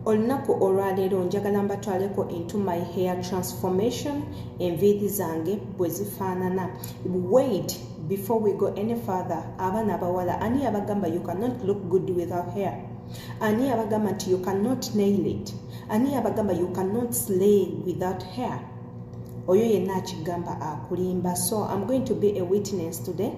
Olunaku olwaleero njagala mbatwaleko into my hair transformation enviiri zange bwe zifaanana. Wait, before we go any further, abaana abawala ani abagamba you cannot look good without hair? Ani abagamba nti you cannot nail it? Ani abagamba you cannot slay without hair? Oyo yenna akigamba akulimba. So I'm going to be a witness today.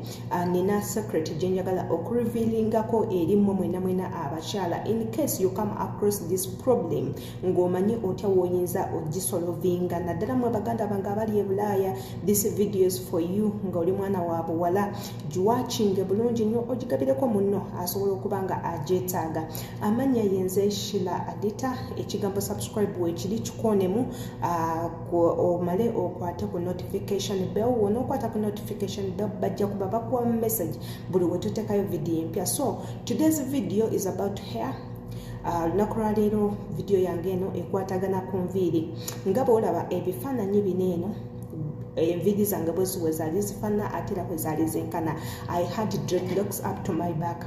Nina secret gyenjagala okurevealingako eri mwena abakyala in case you come across this problem ng'omanyi otya woyinza ogisolovinga. Naddala mwe baganda bange abali e Bulaaya, this video is for you. Ng'oli mwana wa buwala giwachinge bulungi nnyo ogigabireko munno asobola okuba nga agyetaaga. Amannya yenze Shila Adita. Ekigambo subscribe weekiri kikonemu omale okwate ku notification bell. Wona okwata ku notification bell bajja kuba bakuwa message buli we tutekayo video empya. So today's video is about hair. Lunaku lwaleero video yange eno ekwatagana ku nviiri. Nga bw'olaba ebifaananyi bino eno enviiri zange bwe zaali zifaanana ate era bwe zaali zenkana. I had dreadlocks up to my back.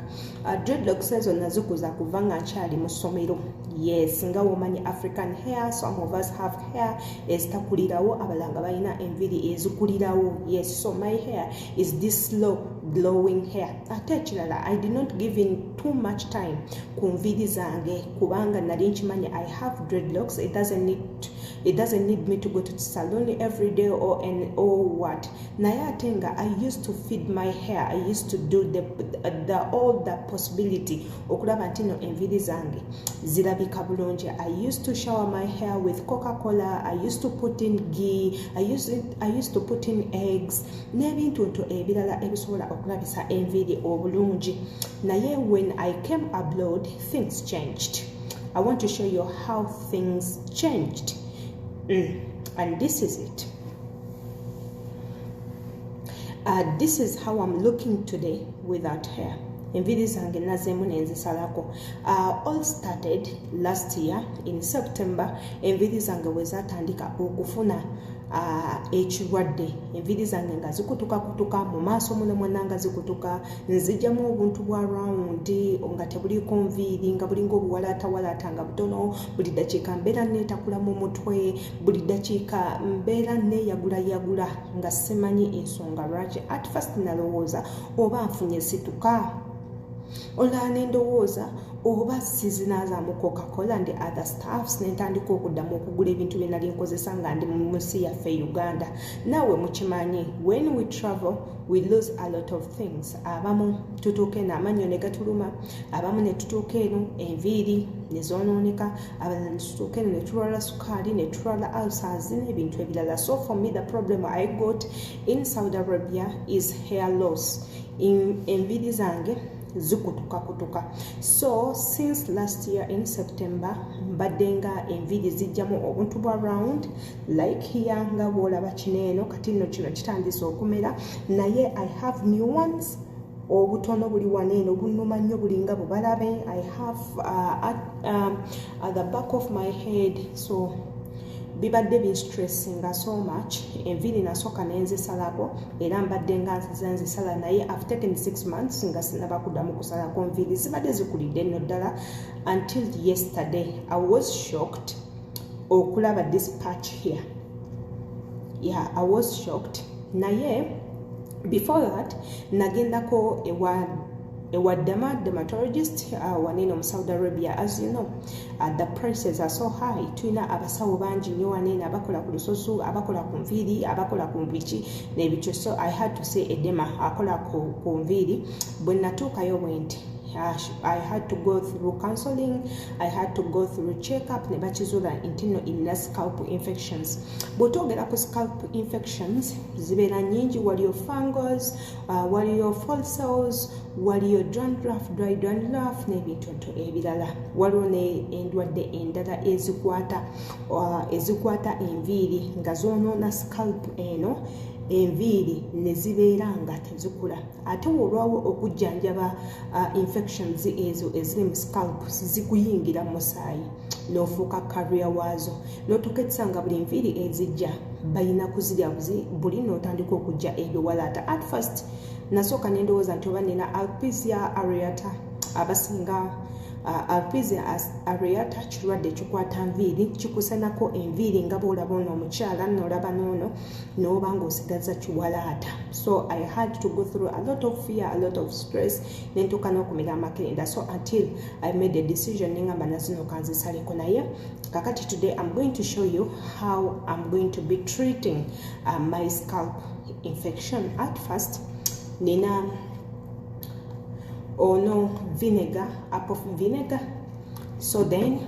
Dreadlocks ezo nazikuza kuva nga nkyali mu ssomero. Yes, nga womanyi African hair, some of us have hair ezitakulirawo, abalanga balina enviiri ezikulirawo. Yes, so my hair is this slow glowing hair. Ate ekirala, I did not give in too much time ku nviiri zange kubanga nali nkimanyi I have dreadlocks. It doesn't need me to go to the salon every day or what. Naye ate nga I used to feed my hair. I used to do all the possibility okulaba nti no enviiri zange zirabika bulungi. I used to shower my hair with Coca-Cola. I used to put in ghee. I used to put in eggs. N'ebintu nto ebirala ebisobola okulabisa enviiri obulungi. Naye when I came abroad, things changed. I want to show you how things changed. And this is it. This is how I'm looking today without hair. Enviiri zange nazemu nenzisalako. All started last year in September. Enviiri zange bwe zatandika okufuna ekirwadde. Enviiri zange nga zikutuka mu maaso muno mwonna nga zikutuka, nzijjamu obuntu bwa round nga tebuliko nviiri, nga bulinga obuwalaatawalaata nga butono. Buli dakiika mbeera neetakula mu mutwe, buli dakiika mbeera neeyagula nga simanyi ensonga lwaki. At first nalowooza oba nfunye situka, olala nendowooza oba sizinazaamu Coca-Cola and other stuffs, nentandika okuddamu okugula ebintu bye nali nkozesa nga ndi mu nsi yaffe Uganda. Naawe mukimanyi, when we travel we lose a lot of things. Abamu tutuuka eno amannyo ne gatuluma, abamu ne tutuuka eno enviiri ne zoonooneka, abalala ne tutuuka eno ne tulwala sukaali, ne tulwala ulcers n'ebintu ebirala. So for me the problem I got in Saudi Arabia is hair loss. Enviiri zange zikutuka. So since last year in September mbadde nga enviiri zijjamu obuntu bwa round like here nga bw'olaba kino eno kati nno kino kitandise okumera. Naye I have new ones obutono buli wano eno bunnuma nnyo bulinga bubalabe. I have at the back of my head. So bibadde binstressinga so much. Enviiri nasooka nenzisalako era mbadde nga nzisala, naye I've taken 6 months nga sinaba kuddamu kusalako nviiri. Zibadde zikulidde nno ddala until yesterday. I was shocked okulaba this patch here. Yeah, I was shocked. Naye before that nagendako ewa dermatologist waneno mu Saudi Arabia. As you know, the prices are so high. Tulina abasawo bangi nnyo wanene abakola ku lususu, abakola ku nviiri, abakola ku biki n'ebikyo. So I had to say edema akola ku nviiri. Bwe natuukayo bwenti I had to go through counseling. I had to go through checkup. Ne bakizuula nti nno inna scalp infections. Bw'otwogera ku scalp infections zibeera nnyingi. Waliyo fungus, waliyo fall cells, waliyo dandruff, dry dandruff n'ebintu nto ebirala. Waliwo n'endwadde endala ezikwata enviiri nga zoonoona scalp eno. Enviiri ne zibeera nga tezikula. Ate olwawo okujjanjaba infections ezo eziri mu scalp zikuyingira mu musaayi n'ofuuka career waazo. N'otuuka nga buli nviiri ezijja balina kuzirya buli n'otandika okujja ebiwalaata. At first nasooka n'endowooza nti oba nina alopecia areata. Abasinga alopecia areata kirwadde kikwata nviiri, kikusanako enviiri nga bwolaba ono omukyala nolaba noono noba ng'osigaza kiwalaata. So I had to go through a lot of fear, a lot of stress, nentuuka n'okumira amakerenda. So until I made a decision nengamba nazino kanzisaleko naye kakati today I'm going to show you how I'm going to be treating my scalp infection. At first nina ono vinegar, apple vinegar. So then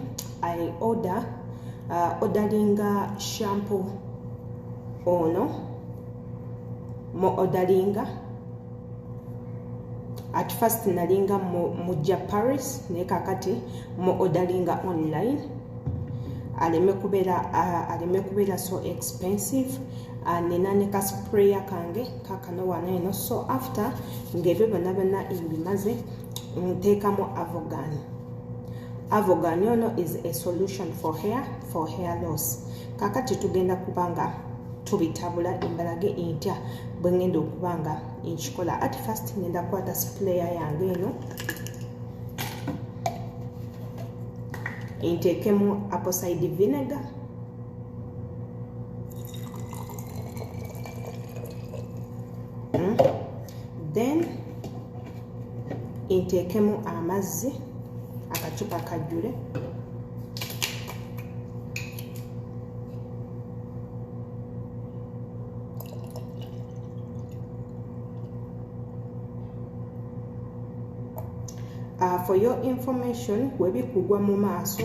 I ordering shampoo ono mo orderingga. At first nalinga mujja Paris ne kakati mo orderinga online. Aleme kubera so expensive. Nina ne ka sprayer kange kakano wana eno. So after ngebe bana imbimaze ntekamo avogan. Avogan ono is a solution for hair loss. Kakati tugenda kubanga tubitabula embalage intya bwengenda okubanga nkikola. At first ngenda kwata sprayer yange eno ntekemu apple cider vinegar, then ntekemu amazzi akacupa kajjule, for your information webikugwa mu maaso